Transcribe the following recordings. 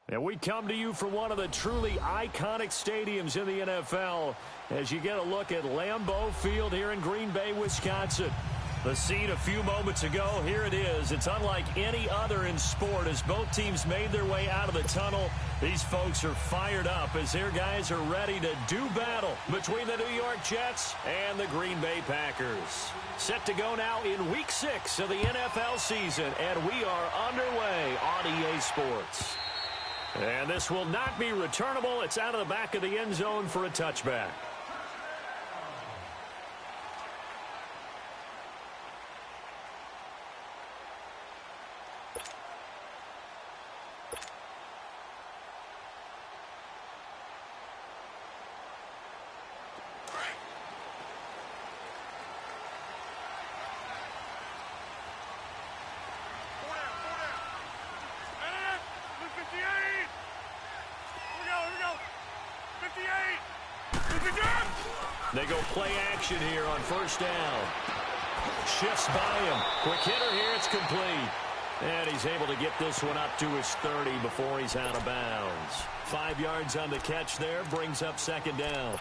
And we come to you from one of the truly iconic stadiums in the NFL as you get a look at Lambeau Field here in Green Bay, Wisconsin. The scene a few moments ago, here it is. It's unlike any other in sport as both teams made their way out of the tunnel. These folks are fired up as their guys are ready to do battle between the New York Jets and the Green Bay Packers. Set to go now in Week 6 of the NFL season, and we are underway on EA Sports. And this will not be returnable. It's out of the back of the end zone for a touchback. They go play action here on first down. Shifts by him. Quick hitter here. It's complete. And he's able to get this one up to his 30 before he's out of bounds. 5 yards on the catch there. Brings up second down.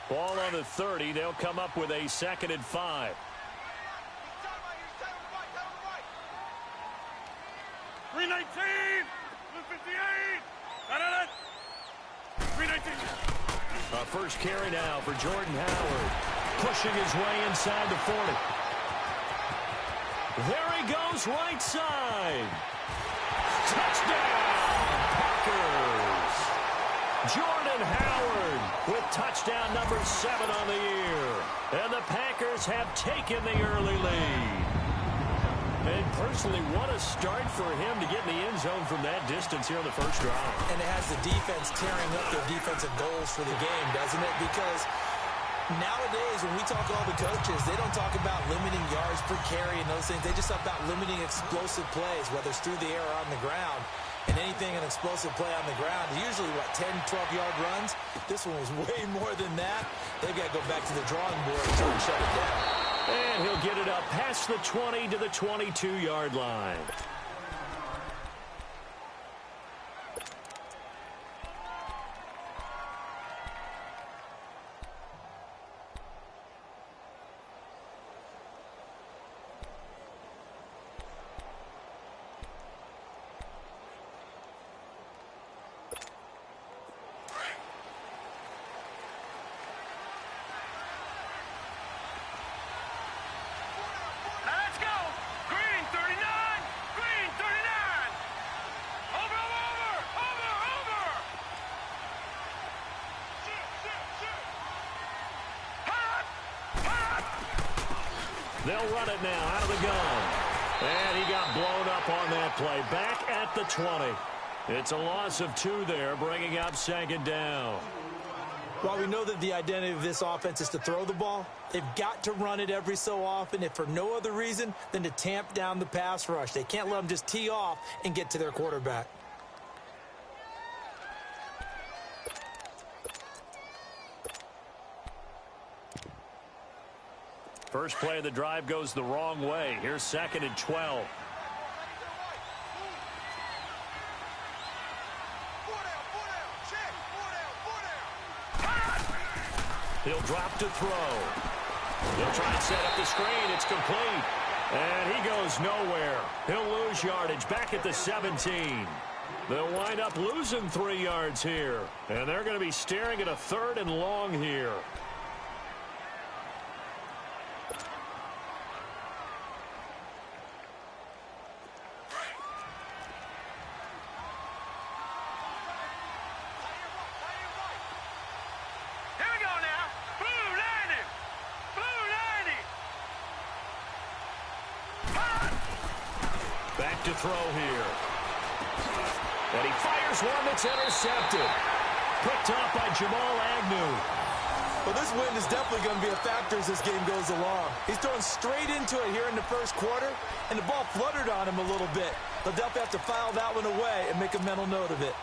Ball on the 30. They'll come up with a 2nd and 5. 319, 358, 319. First carry now for Jordan Howard. Pushing his way inside the 40. There he goes, right side. Touchdown, Packers. Jordan Howard with touchdown number 7 on the year. And the Packers have taken the early lead. And personally, what a start for him to get in the end zone from that distance here on the first drive. And it has the defense tearing up their defensive goals for the game, doesn't it? Because nowadays, when we talk to all the coaches, they don't talk about limiting yards per carry and those things. They just talk about limiting explosive plays, whether it's through the air or on the ground. And anything an explosive play on the ground, usually, 10, 12-yard runs? This one was way more than that. They've got to go back to the drawing board and try and shut it down. And he'll get it up past the 20 to the 22-yard line. They'll run it now out of the gun. And he got blown up on that play. Back at the 20. It's a loss of 2 there, bringing up 2nd down. While we know that the identity of this offense is to throw the ball, they've got to run it every so often, if for no other reason than to tamp down the pass rush. They can't let them just tee off and get to their quarterback. First play of the drive goes the wrong way. Here's 2nd and 12. He'll drop to throw. He'll try and set up the screen. It's complete. And he goes nowhere. He'll lose yardage back at the 17. They'll wind up losing 3 yards here. And they're going to be staring at a 3rd and long here. Back to throw here. And he fires one that's intercepted. Picked up by Jamal Agnew. Well, this win is definitely going to be a factor as this game goes along. He's throwing straight into it here in the first quarter, and the ball fluttered on him a little bit. They'll definitely have to file that one away and make a mental note of it.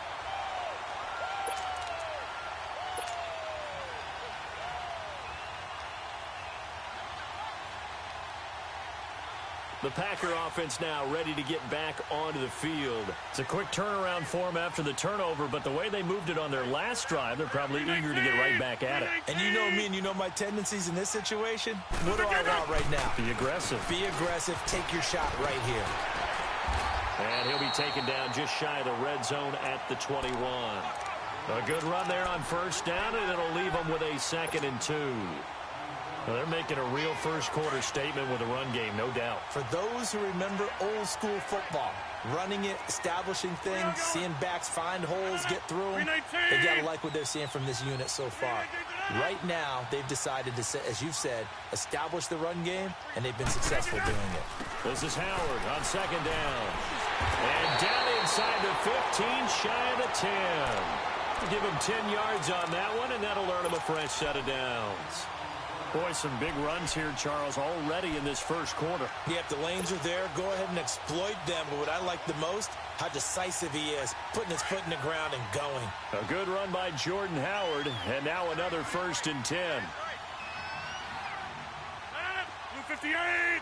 The Packer offense now ready to get back onto the field. It's a quick turnaround for them after the turnover, but the way they moved it on their last drive, they're probably eager to get right back at it. And you know me and you know my tendencies in this situation. What do I want right now? Be aggressive. Be aggressive. Take your shot right here. And he'll be taken down just shy of the red zone at the 21. A good run there on first down, and it'll leave them with a 2nd and 2. Well, they're making a real first-quarter statement with a run game, no doubt. For those who remember old-school football, running it, establishing things, seeing backs find holes, get through them, they got to like what they're seeing from this unit so far. Right now, they've decided to, as you've said, establish the run game, and they've been successful doing it. This is Howard on 2nd down. And down inside the 15, shy of the 10. Give him 10 yards on that one, and that'll earn him a fresh set of downs. Boy, some big runs here, Charles, already in this first quarter. Yeah, if the lanes are there, go ahead and exploit them. But what I like the most, how decisive he is, putting his foot in the ground and going. A good run by Jordan Howard, and now another 1st and 10. 258.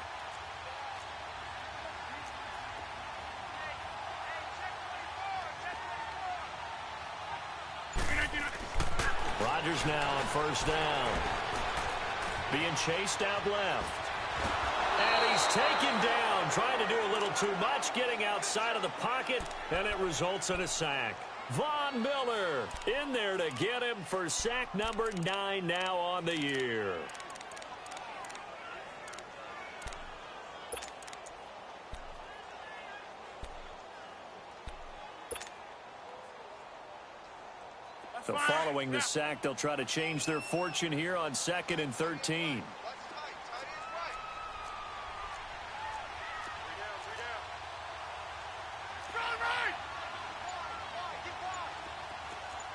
Rodgers now on first down. Being chased out left. And he's taken down, trying to do a little too much, getting outside of the pocket, and it results in a sack. Von Miller in there to get him for sack number 9 now on the year. So following the sack, they'll try to change their fortune here on 2nd and 13.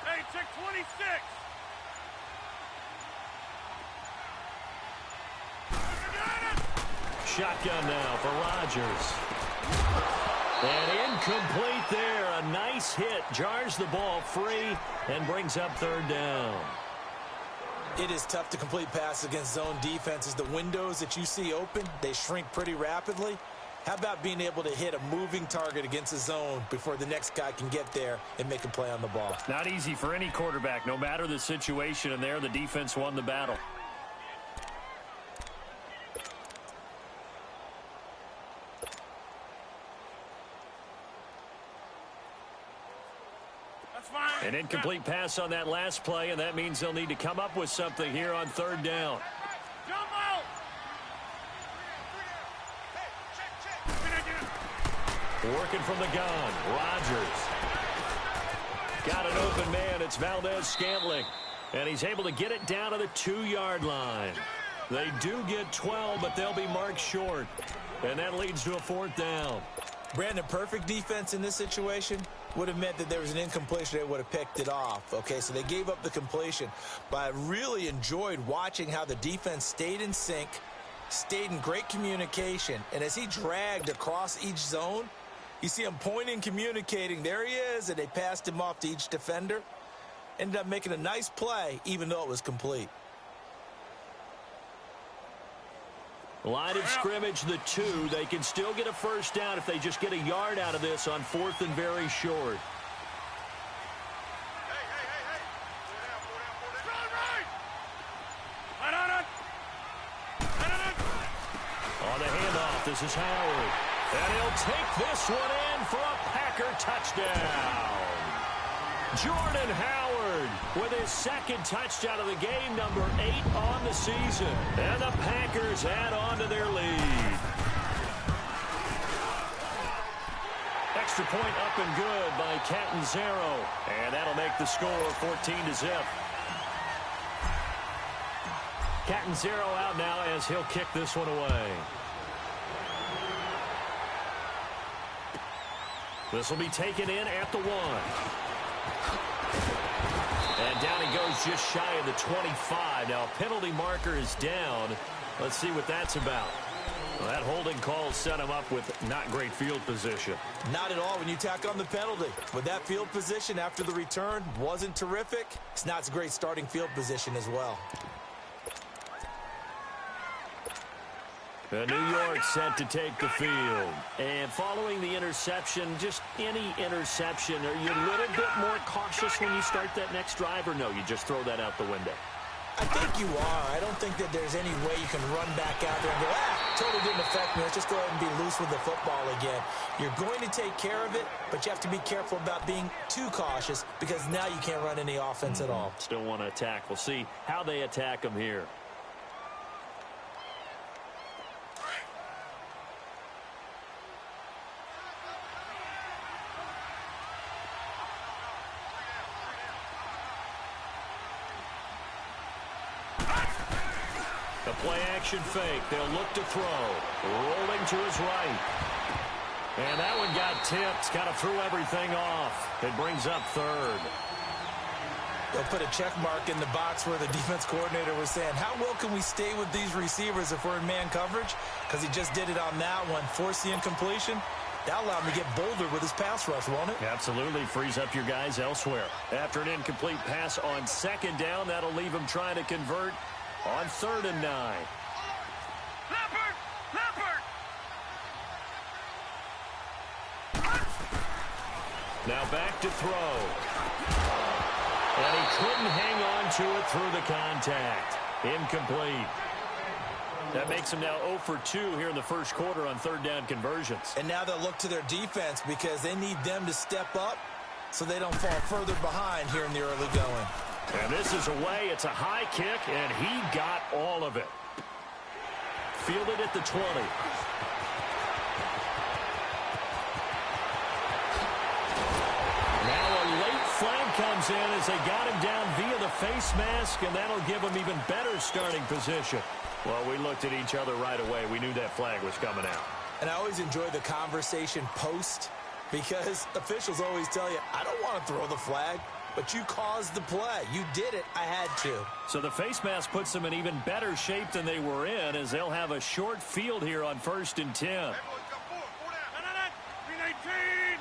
Hey, check 26. Shotgun now for Rodgers. And incomplete there. A nice hit. Jars the ball free and brings up 3rd down. It is tough to complete passes against zone defenses. The windows that you see open, they shrink pretty rapidly. How about being able to hit a moving target against a zone before the next guy can get there and make a play on the ball? Not easy for any quarterback, no matter the situation, and there the defense won the battle. An incomplete pass on that last play, and that means they'll need to come up with something here on 3rd down. Working from the gun, Rodgers. Got an open man, it's Valdez-Scantling. And he's able to get it down to the 2-yard line. They do get 12, but they'll be marked short. And that leads to a 4th down. Brandon, perfect defense in this situation would have meant that there was an incompletion. They would have picked it off. Okay, so they gave up the completion. But I really enjoyed watching how the defense stayed in sync, stayed in great communication. And as he dragged across each zone, you see him pointing, communicating. There he is, and they passed him off to each defender. Ended up making a nice play, even though it was complete. Line of scrimmage, the 2. They can still get a 1st down if they just get a yard out of this on 4th and very short. On the handoff, this is Howard. And he'll take this one in for a Packer touchdown. Jordan Howard with his 2nd touchdown of the game, number 8 on the season. And the Packers add on to their lead. Extra point up and good by Catanzaro. And that'll make the score 14-0. Catanzaro out now as he'll kick this one away. This will be taken in at the 1. And down he goes just shy of the 25. Now, a penalty marker is down. Let's see what that's about. Well, that holding call set him up with not great field position. Not at all when you tack on the penalty. With that field position after the return wasn't terrific, it's not a great starting field position as well. New York set to take the field. And following the interception, just any interception, are you a little bit more cautious when you start that next drive, or no, you just throw that out the window? I think you are. I don't think that there's any way you can run back out there and go, totally didn't affect me. Let's just go ahead and be loose with the football again. You're going to take care of it, but you have to be careful about being too cautious because now you can't run any offense at all. Still want to attack. We'll see how they attack them here. The play-action fake. They'll look to throw. Rolling to his right. And that one got tipped. Kind of threw everything off. It brings up third. They'll put a check mark in the box where the defense coordinator was saying, how well can we stay with these receivers if we're in man coverage? Because he just did it on that one. Force the incompletion. That'll allow him to get bolder with his pass rush, won't it? Absolutely. Frees up your guys elsewhere. After an incomplete pass on second down, that'll leave him trying to convert on 3rd and 9. Leopard! Leopard! Now back to throw. And he couldn't hang on to it through the contact. Incomplete. That makes him now 0 for 2 here in the first quarter on 3rd down conversions. And now they'll look to their defense because they need them to step up so they don't fall further behind here in the early going. And this is away. It's a high kick, and he got all of it. Fielded at the 20. Now a late flag comes in as they got him down via the face mask, and that'll give him even better starting position. Well, we looked at each other right away. We knew that flag was coming out. And I always enjoy the conversation post because officials always tell you, I don't want to throw the flag. But you caused the play. You did it. I had to. So the face mask puts them in even better shape than they were in as they'll have a short field here on 1st and 10. Everyone's got 4. 4 down. 319.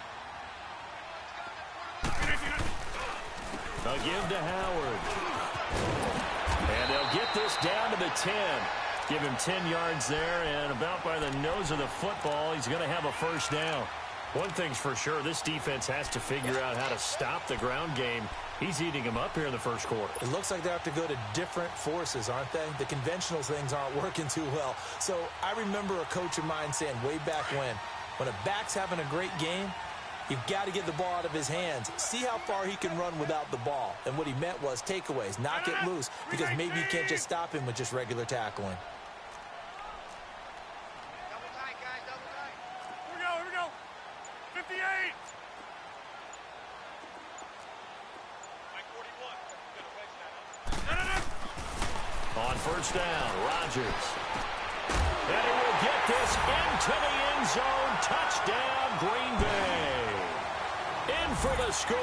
They'll give to Howard. And they'll get this down to the 10. Give him 10 yards there, and about by the nose of the football, he's going to have a first down. One thing's for sure, this defense has to figure out how to stop the ground game. He's eating him up here in the first quarter. It looks like they have to go to different forces, aren't they? The conventional things aren't working too well. So I remember a coach of mine saying way back when a back's having a great game, you've got to get the ball out of his hands. See how far he can run without the ball. And what he meant was takeaways, knock it loose, because maybe you can't just stop him with just regular tackling. Here we go. 58. On first down, Rodgers. And he will get this into the end zone. Touchdown, Green Bay. In for the score.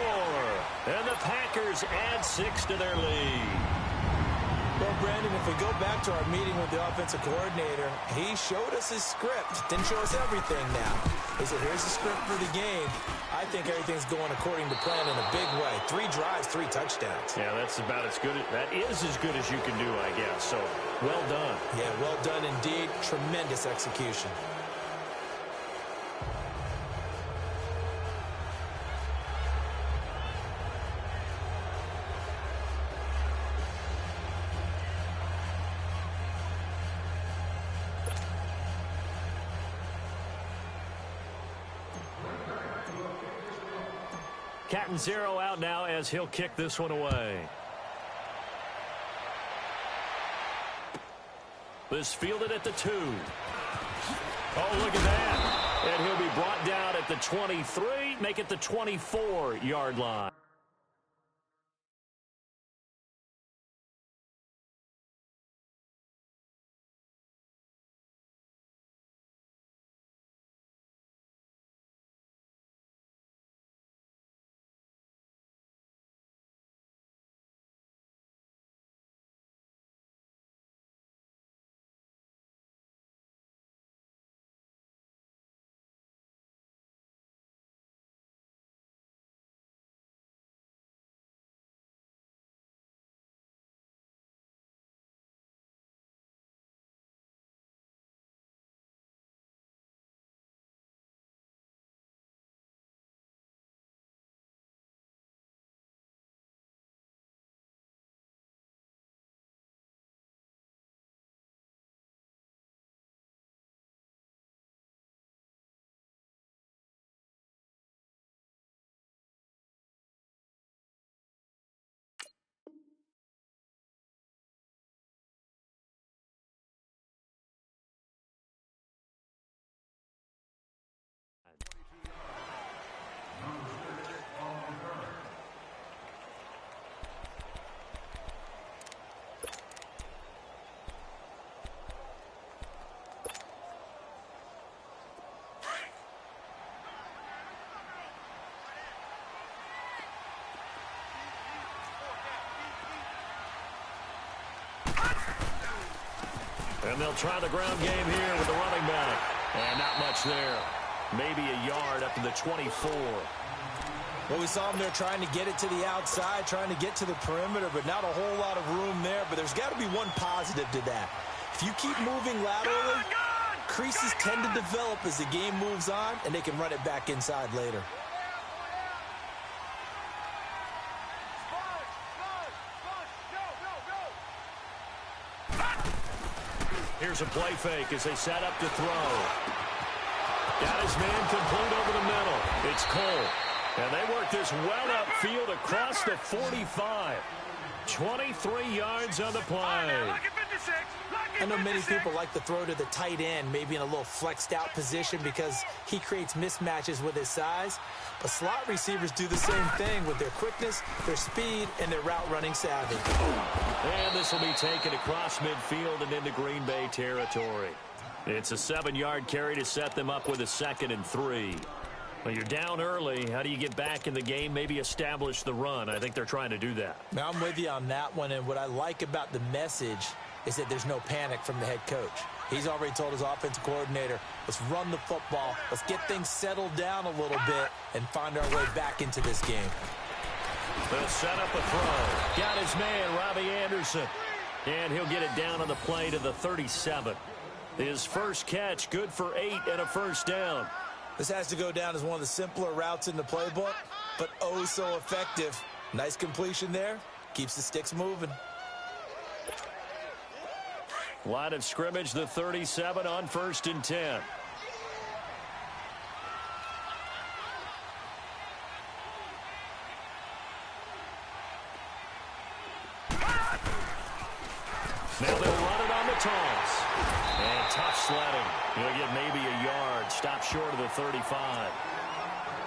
And the Packers add 6 to their lead. Well, Brandon, if we go back to our meeting with the offensive coordinator, he showed us his script. Didn't show us everything now. He said, here's the script for the game. I think everything's going according to plan in a big way. 3 drives, 3 touchdowns. Yeah, that's about as good. That is as good as you can do, I guess. So, well done. Yeah, well done indeed. Tremendous execution. Cat and 0 out now as he'll kick this one away. This fielded at the 2. Oh, look at that. And he'll be brought down at the 23, make it the 24-yard line. And they'll try the ground game here with the running back. And not much there. Maybe a yard up to the 24. Well, we saw him there trying to get it to the outside, trying to get to the perimeter, but not a whole lot of room there. But there's got to be one positive to that. If you keep moving laterally, creases tend to develop as the game moves on, and they can run it back inside later. Here's a play fake as they set up to throw. Got his man complete over the middle. It's Cole. And they work this well upfield across the 45. 23 yards on the play. I know many people like to throw to the tight end, maybe in a little flexed out position because he creates mismatches with his size. But slot receivers do the same thing with their quickness, their speed, and their route running savvy. And this will be taken across midfield and into Green Bay territory. It's a 7-yard carry to set them up with a 2nd and 3. Well, you're down early. How do you get back in the game, maybe establish the run? I think they're trying to do that. Now, I'm with you on that one, and what I like about the message is that there's no panic from the head coach. He's already told his offensive coordinator, let's run the football, let's get things settled down a little bit and find our way back into this game. They'll set up a throw. Got his man, Robbie Anderson. And he'll get it down on the play to the 37. His first catch, good for 8 and a first down. This has to go down as one of the simpler routes in the playbook, but oh so effective. Nice completion there. Keeps the sticks moving. Line of scrimmage, the 37 on 1st and 10. Now they'll run it on the toss. And tough sledding. He'll get maybe a yard. Stop short of the 35.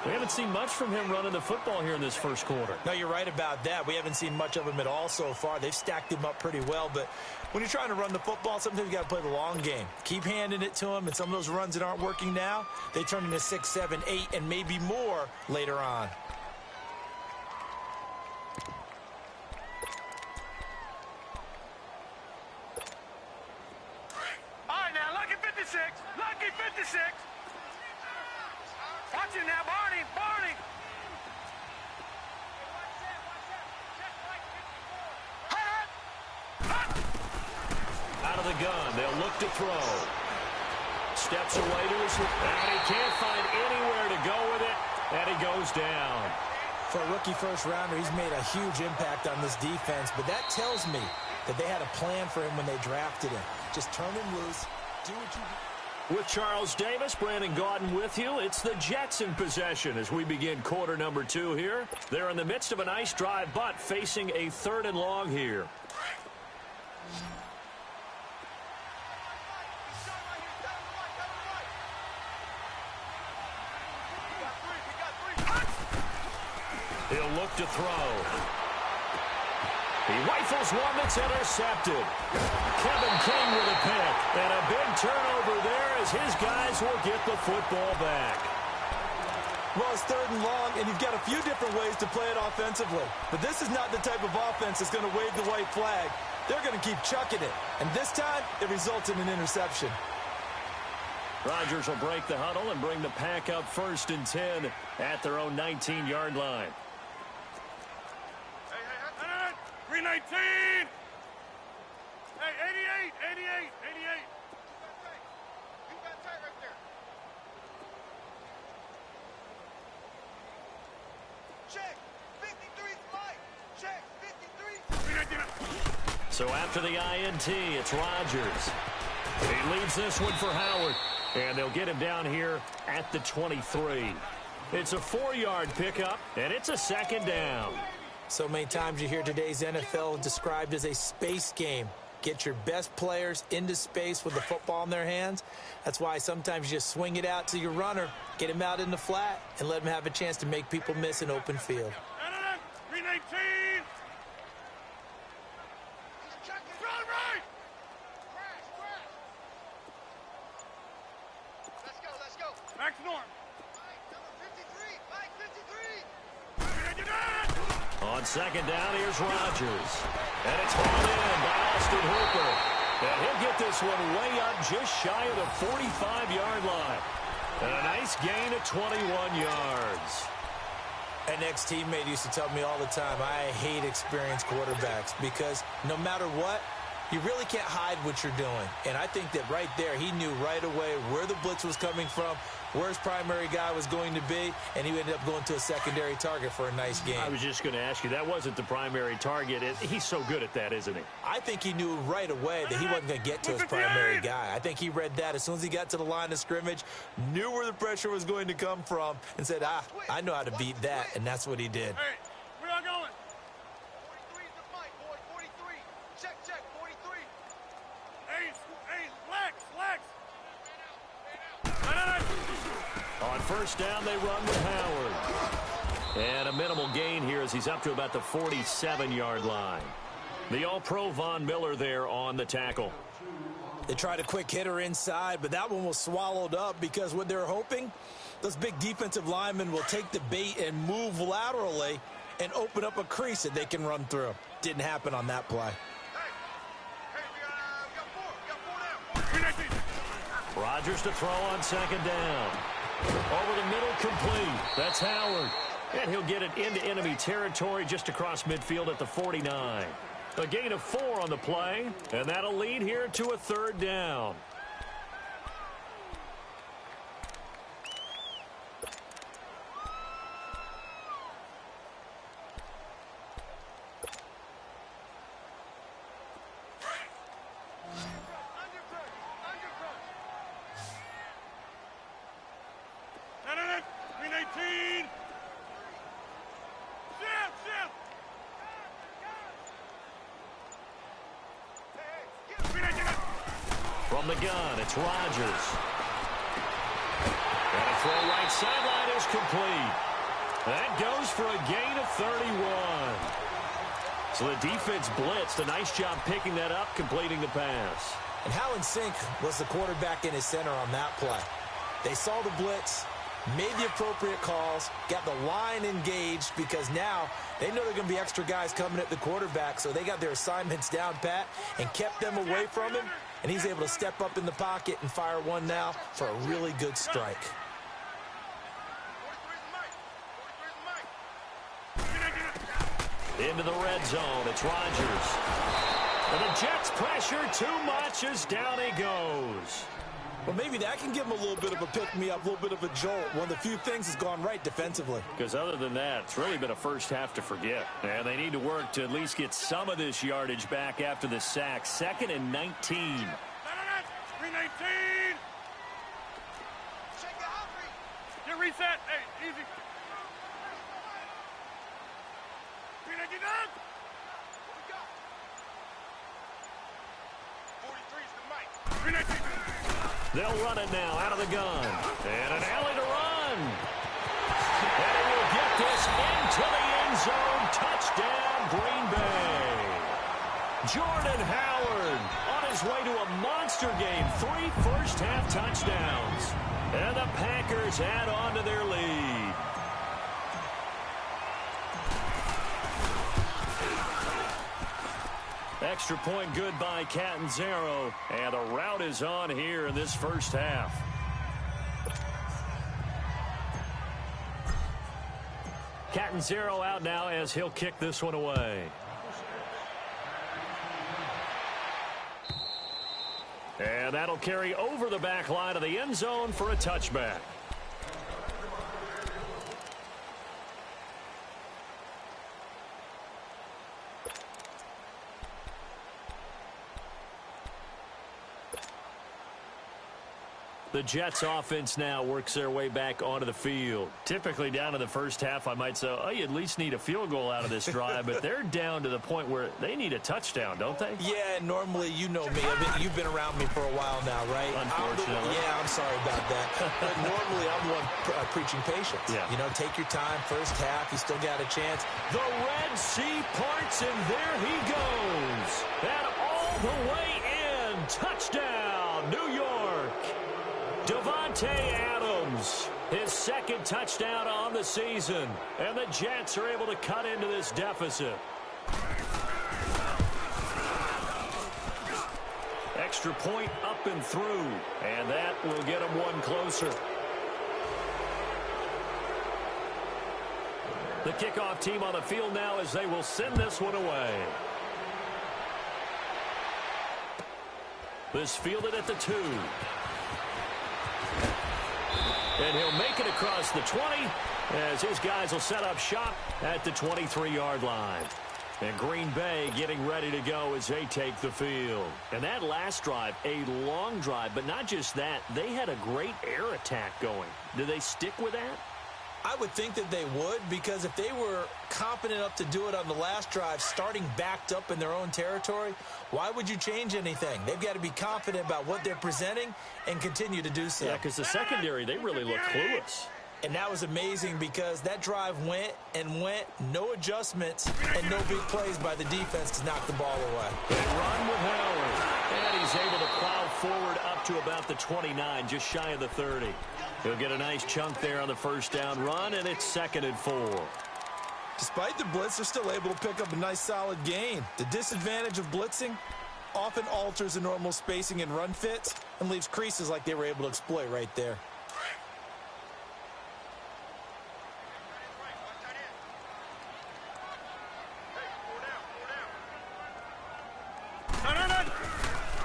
We haven't seen much from him running the football here in this first quarter. No, you're right about that. We haven't seen much of him at all so far. They've stacked him up pretty well, but when you're trying to run the football, sometimes you got to play the long game. Keep handing it to him, and some of those runs that aren't working now, they turn into 6, 7, 8, and maybe more later on. All right, now, lucky 56. Lucky 56. Watch it now, Barney. Barney. Out of the gun, they'll look to throw. Steps away to his left, and he can't find anywhere to go with it, and he goes down. For a rookie first-rounder, he's made a huge impact on this defense, but that tells me that they had a plan for him when they drafted him. Just turn him loose, do what you do. With Charles Davis, Brandon Gaudin with you. It's the Jets in possession as we begin quarter number 2 here. They're in the midst of a nice drive, but facing a 3rd and long here. He'll look to throw. He rifles one that's intercepted. Kevin King with a pick. And a big turnover there as his guys will get the football back. Well, it's 3rd and long, and you've got a few different ways to play it offensively. But this is not the type of offense that's going to wave the white flag. They're going to keep chucking it. And this time, it results in an interception. Rodgers will break the huddle and bring the pack up 1st and 10 at their own 19-yard line. 319. Hey, 88, 88, 88. You got tight right there. Check. 53 Mike. Check. 53. So after the INT, it's Rodgers. He leaves this one for Howard. And they'll get him down here at the 23. It's a 4-yard pickup, and it's a 2nd down. So many times you hear today's NFL described as a space game. Get your best players into space with the football in their hands. That's why sometimes you just swing it out to your runner, get him out in the flat, and let him have a chance to make people miss an open field. 319. Run right. Let's go. Max Norm. Number 53. Mike 53. On 2nd down, here's Rodgers. And it's hauled in by Austin Hooper. And he'll get this one way up just shy of the 45-yard line. And a nice gain of 21 yards. An ex-teammate used to tell me all the time, I hate experienced quarterbacks because no matter what, you really can't hide what you're doing. And I think that right there, he knew right away where the blitz was coming from, where his primary guy was going to be, and he ended up going to a secondary target for a nice game. I was just going to ask you, that wasn't the primary target. He's so good at that, isn't he? I think he knew right away that he wasn't going to get to his primary guy. I think he read that as soon as he got to the line of scrimmage, knew where the pressure was going to come from, and said, I know how to beat that, and that's what he did. Hey, where y'all going? 43 is the mic, boy. 43. Check, 43. Hey, flex. On first down, they run with Howard. And a minimal gain here as he's up to about the 47-yard line. The All-Pro Von Miller there on the tackle. They tried a quick hitter inside, but that one was swallowed up because what they're hoping, those big defensive linemen will take the bait and move laterally and open up a crease that they can run through. Didn't happen on that play. Hey, we got 4 down. Rodgers to throw on second down. Over the middle, complete. That's Howard. And he'll get it into enemy territory just across midfield at the 49. A gain of 4 on the play, and that'll lead here to a third down. From the gun, it's Rodgers. And a throw right sideline is complete. That goes for a gain of 31. So the defense blitzed. A nice job picking that up, completing the pass. And how in sync was the quarterback in his center on that play? They saw the blitz, made the appropriate calls, got the line engaged because now they know there are going to be extra guys coming at the quarterback, so they got their assignments down pat and kept them away from him, and he's able to step up in the pocket and fire one now for a really good strike. 43's the mic. Into the red zone, it's Rodgers. And the Jets pressure too much as down he goes. Well, maybe that can give him a little bit of a pick-me-up, a little bit of a jolt. One of the few things has gone right defensively. Because other than that, it's really been a first half to forget. And they need to work to at least get some of this yardage back after the sack. 2nd and 19. 319. Get reset. Hey, easy. 399. What we got? 43's the mic. 319. They'll run it now out of the gun. And an alley to run. And he will get this into the end zone. Touchdown, Green Bay. Jordan Howard on his way to a monster game. 3 first-half touchdowns. And the Packers add on to their lead. Extra point good by Catanzaro, and the route is on here in this first half. Catanzaro out now as he'll kick this one away. And that'll carry over the back line of the end zone for a touchback. The Jets offense now works their way back onto the field. Typically down to the first half, I might say, oh, you at least need a field goal out of this drive, but they're down to the point where they need a touchdown, don't they? Yeah, normally, you know me. You've been around me for a while now, right? Unfortunately. I'm sorry about that. But normally, I'm the one preaching patience. Yeah. You know, take your time. First half, you still got a chance. The Red Sea parts, and there he goes. And all the way in. Touchdown, New York. Davante Adams, his 2nd touchdown on the season. And the Jets are able to cut into this deficit. extra point up and through. And that will get them one closer. The kickoff team on the field now as they will send this one away. This fielded at the 2. And he'll make it across the 20 as his guys will set up shop at the 23-yard line. And Green Bay getting ready to go as they take the field. And that last drive, a long drive, but not just that. They had a great air attack going. Do they stick with that? I would think that they would, because if they were confident enough to do it on the last drive, starting backed up in their own territory, why would you change anything? They've got to be confident about what they're presenting and continue to do so. Yeah, because the secondary, they really look clueless. And that was amazing because that drive went and went, no adjustments, and no big plays by the defense to knock the ball away. They run with Howard, and he's able to plow forward up to about the 29, just shy of the 30. He'll get a nice chunk there on the first down run, and it's 2nd and 4. Despite the blitz, they're still able to pick up a nice solid gain. The disadvantage of blitzing often alters the normal spacing and run fits and leaves creases like they were able to exploit right there.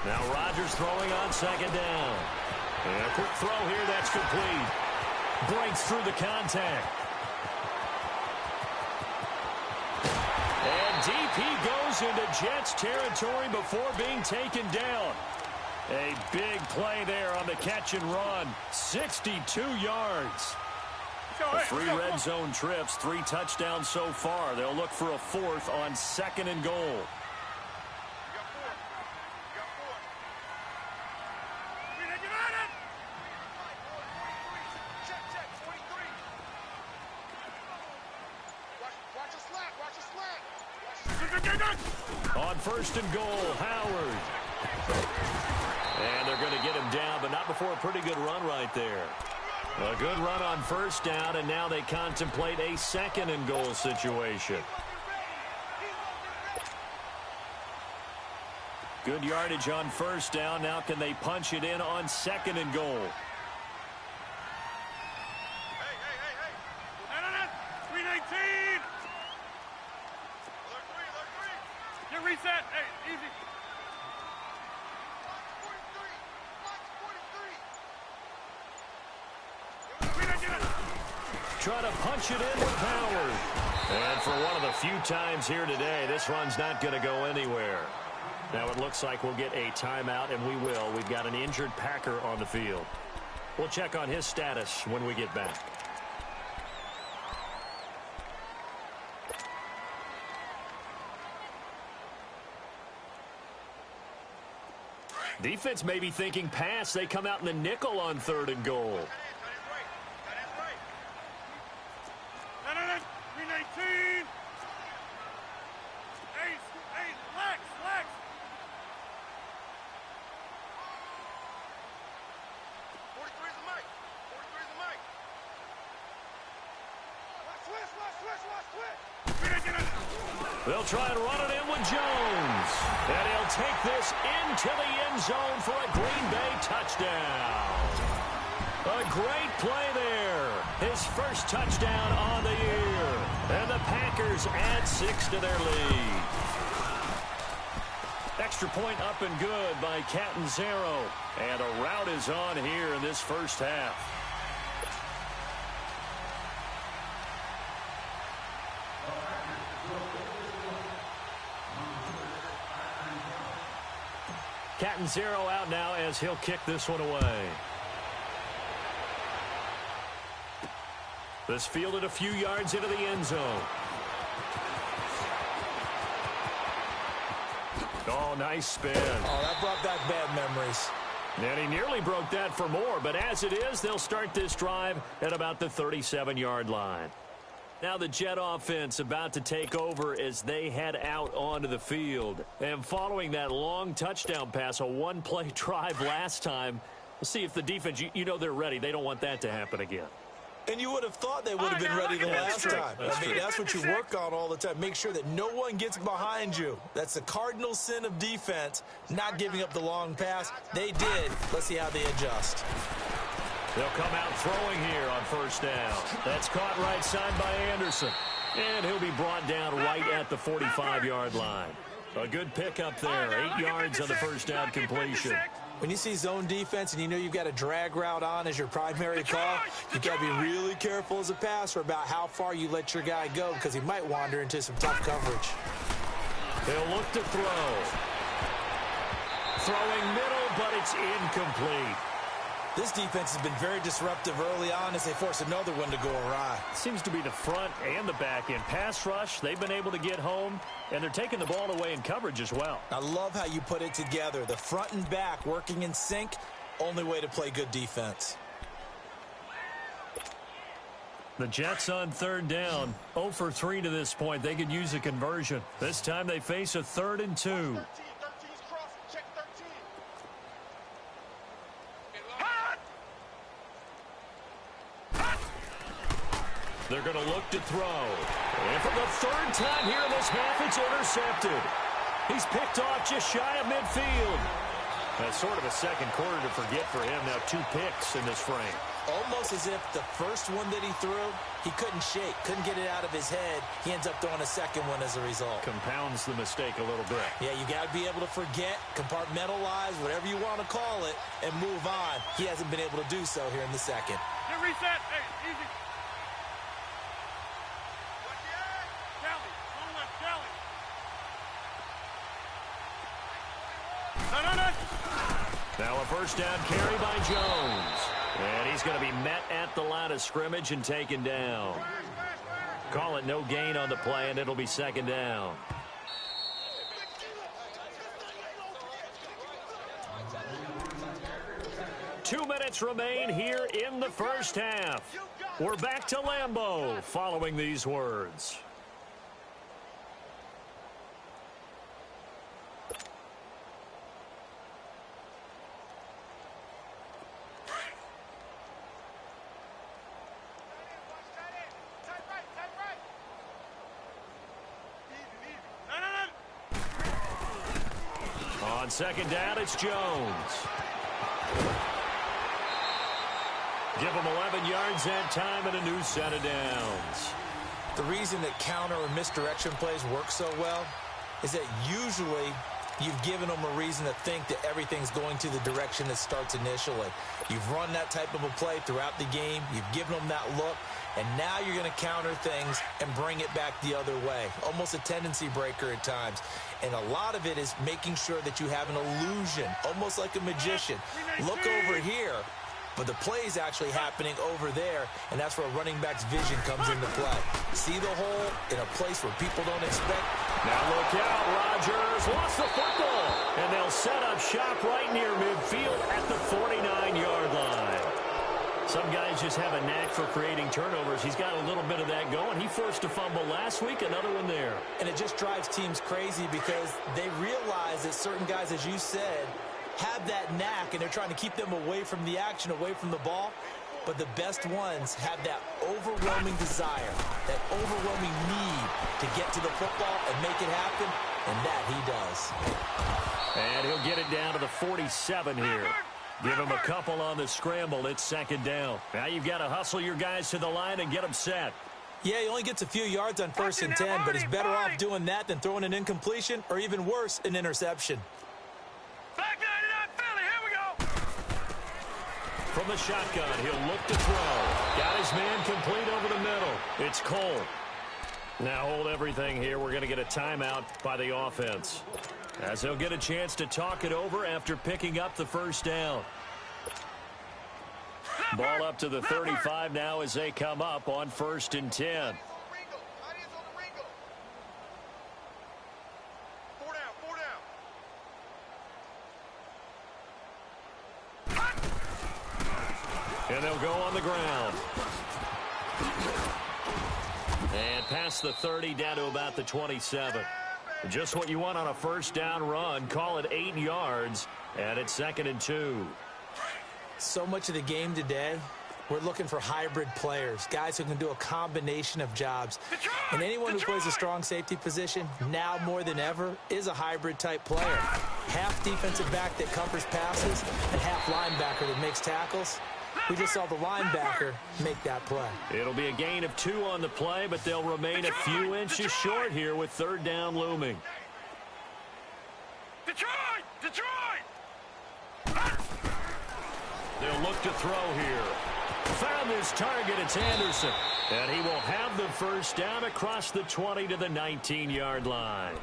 Now Rodgers throwing on 2nd down. And a quick throw here, that's complete. Breaks through the contact. And deep he goes into Jets territory before being taken down. A big play there on the catch and run. 62 yards. The 3 red zone trips, 3 touchdowns so far. They'll look for a 4th on 2nd and goal. On 1st and goal, Howard. And they're going to get him down, but not before a pretty good run right there. A good run on 1st down, and now they contemplate a 2nd and goal situation. Good yardage on 1st down. Now can they punch it in on 2nd and goal? Reset. Hey, easy. Trying to punch it in with Howard. And for one of the few times here today, this run's not going to go anywhere. Now it looks like we'll get a timeout, and we will. We've got an injured Packer on the field. We'll check on his status when we get back. Defense may be thinking pass. They come out in the nickel on 3rd and goal. They'll try and run it in with Jones. And he'll take this into the end zone for a Green Bay touchdown. A great play there. His first touchdown on the year. And the Packers add 6 to their lead. Extra point up and good by Catanzaro. And a rout is on here in this first half. Catanzaro out now as he'll kick this one away. This fielded a few yards into the end zone. Oh, nice spin. Oh, that brought back bad memories. And he nearly broke that for more, but as it is, they'll start this drive at about the 37-yard line. Now the Jet offense about to take over as they head out onto the field. And following that long touchdown pass, a one-play drive last time, we'll see if the defense, you know they're ready. They don't want that to happen again. And you would have thought they would have been ready the last time. I mean, that's what you work on all the time. Make sure that no one gets behind you. That's the cardinal sin of defense, not giving up the long pass. They did. Let's see how they adjust. They'll come out throwing here on first down. That's caught right side by Anderson. And he'll be brought down right at the 45-yard line. A good pickup there. 8 yards on the first down completion. When you see zone defense and you know you've got a drag route on as your primary call, you've got to be really careful as a passer about how far you let your guy go because he might wander into some tough coverage. They'll look to throw. Throwing middle, but it's incomplete. This defense has been very disruptive early on as they force another one to go awry. Seems to be the front and the back end. Pass rush, they've been able to get home, and they're taking the ball away in coverage as well. I love how you put it together. The front and back working in sync, only way to play good defense. The Jets on third down, 0 for 3 to this point. They could use a conversion. This time they face a 3rd and 2. They're going to look to throw. And for the 3rd time here in this half, it's intercepted. He's picked off just shy of midfield. That's sort of a second quarter to forget for him. Now 2 picks in this frame. Almost as if the first one that he threw, he couldn't shake, couldn't get it out of his head. He ends up throwing a second one as a result. Compounds the mistake a little bit. Yeah, you got to be able to forget, compartmentalize, whatever you want to call it, and move on. He hasn't been able to do so here in the second. Get reset. Hey, easy. Now a first down carry by Jones. And he's going to be met at the line of scrimmage and taken down. Call it no gain on the play, and it'll be 2nd down. Two minutes remain here in the first half. We're back to Lambeau following these words. On 2nd down, it's Jones. Give him 11 yards that time and a new set of downs. The reason that counter or misdirection plays work so well is that usually you've given them a reason to think that everything's going to the direction it starts initially. You've run that type of a play throughout the game. You've given them that look. And now you're going to counter things and bring it back the other way. Almost a tendency breaker at times. And a lot of it is making sure that you have an illusion, almost like a magician. Look over here, but the play is actually happening over there, and that's where a running back's vision comes into play. See the hole in a place where people don't expect. Now look out, Rodgers lost the football. And they'll set up shop right near midfield at the 49-yard line. Some guys just have a knack for creating turnovers. He's got a little bit of that going. He forced a fumble last week, another one there. And it just drives teams crazy because they realize that certain guys, as you said, have that knack, and they're trying to keep them away from the action, away from the ball. But the best ones have that overwhelming desire, that overwhelming need to get to the football and make it happen, and that he does. And he'll get it down to the 47 here. Give him a couple on the scramble. It's 2nd down. Now you've got to hustle your guys to the line and get them set. Yeah, he only gets a few yards on 1st and 10, but he's better off doing that than throwing an incompletion or even worse, an interception. Back 99 Philly, here we go. From the shotgun, he'll look to throw. Got his man complete over the middle. It's Cole. Now hold everything here. We're going to get a timeout by the offense, as they'll get a chance to talk it over after picking up the first down. Ball up to the 35 now as they come up on 1st and 10. And they'll go on the ground. And past the 30 down to about the 27. Just what you want on a first down run. Call it 8 yards, and it's 2nd and 2. So much of the game today We're looking for hybrid players, guys who can do a combination of jobs. And anyone who plays a strong safety position, now more than ever, is a hybrid-type player. Half defensive back that covers passes and half linebacker that makes tackles. We just saw the linebacker make that play. It'll be a gain of 2 on the play, but they'll remain a few inches short here with third down looming. Detroit! They'll look to throw here. Found his target. It's Anderson. And he will have the first down across the 20 to the 19-yard line.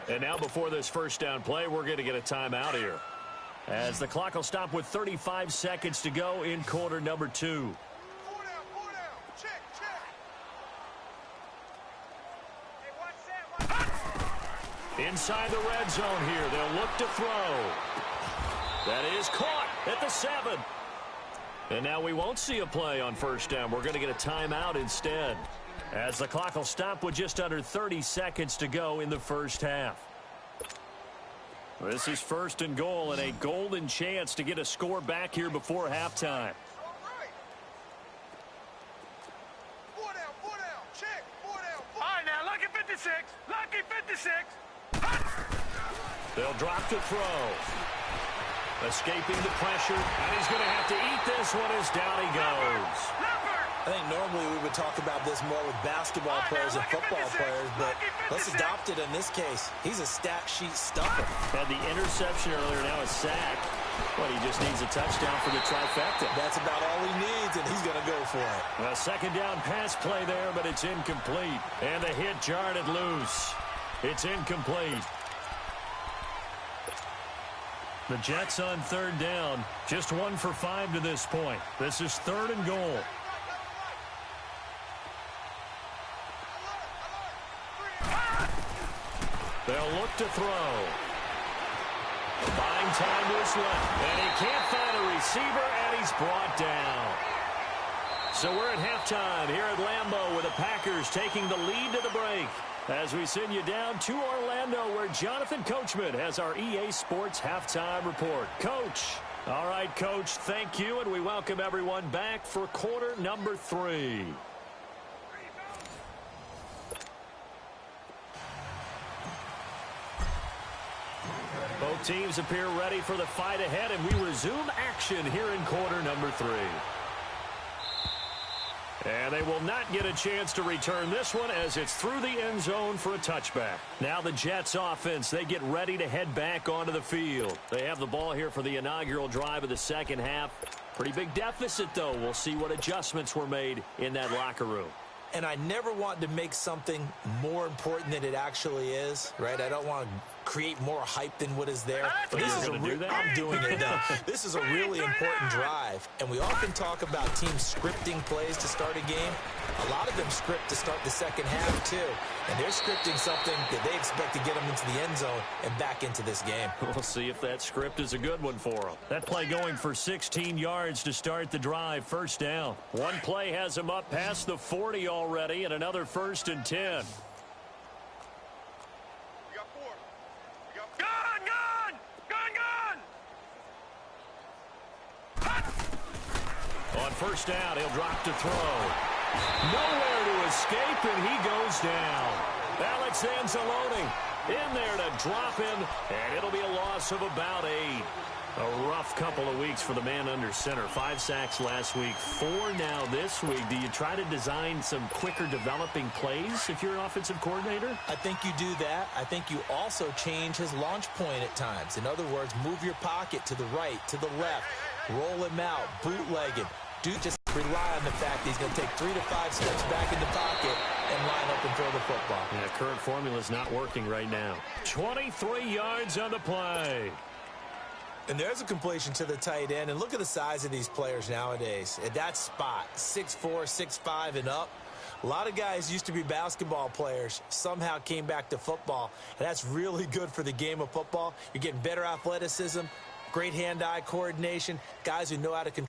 And now before this first down play, we're going to get a timeout here, as the clock will stop with 35 seconds to go in quarter number 2. 4 down. Check. Hey, watch that. Inside the red zone here, they'll look to throw. That is caught at the 7. And now we won't see a play on first down. We're going to get a timeout instead, as the clock will stop with just under 30 seconds to go in the first half. This is first and goal, and a golden chance to get a score back here before halftime. All right. 4 down. Check. 4 down. All right, now, lucky 56. They'll drop to throw. Escaping the pressure, and he's going to have to eat this one as down he goes. I think normally we would talk about this more with basketball players and football players, but let's adopt it in this case. He's a stat sheet stuffer. Had the interception earlier, now a sack. But he just needs a touchdown for the trifecta. That's about all he needs, and he's going to go for it. A second down pass play there, but it's incomplete. And the hit jarred it loose. It's incomplete. The Jets on third down, just 1 for 5 to this point. This is third and goal. They'll look to throw. Buying time to his left, and he can't find a receiver, and he's brought down. So we're at halftime here at Lambeau with the Packers taking the lead to the break, as we send you down to Orlando, where Jonathan Coachman has our EA Sports halftime report. Coach. All right, Coach, thank you, and we welcome everyone back for quarter number 3. Both teams appear ready for the fight ahead, and we resume action here in quarter number 3. And they will not get a chance to return this one, as it's through the end zone for a touchback. Now the Jets offense, they get ready to head back onto the field. They have the ball here for the inaugural drive of the second half. Pretty big deficit, though. We'll see what adjustments were made in that locker room. And I never want to make something more important than it actually is, right? I don't want to create more hype than what is there. But this is I'm doing it now. This is a really important drive. And we often talk about teams scripting plays to start a game. A lot of them script to start the second half, too. And they're scripting something that they expect to get them into the end zone and back into this game. We'll see if that script is a good one for them. That play going for 16 yards to start the drive, first down. One play has them up past the 40 already, and another first and 10. We got 4. Gun! On first down, he'll drop to throw. Nowhere to escape, and he goes down. Alex Anzalone in there to drop him, and it'll be a loss of about 8. A rough couple of weeks for the man under center. 5 sacks last week, 4 now this week. Do you try to design some quicker developing plays if you're an offensive coordinator? I think you do that. I think you also change his launch point at times. In other words, move your pocket to the right, to the left, roll him out, bootleg him. Do just rely on the fact that he's going to take 3 to 5 steps back in the pocket and line up and throw the football. Yeah, current formula is not working right now. 23 yards on the play. And there's a completion to the tight end. And look at the size of these players nowadays. At that spot, 6'4", 6'5", and up. A lot of guys used to be basketball players, somehow came back to football. And that's really good for the game of football. You're getting better athleticism, great hand-eye coordination, guys who know how to control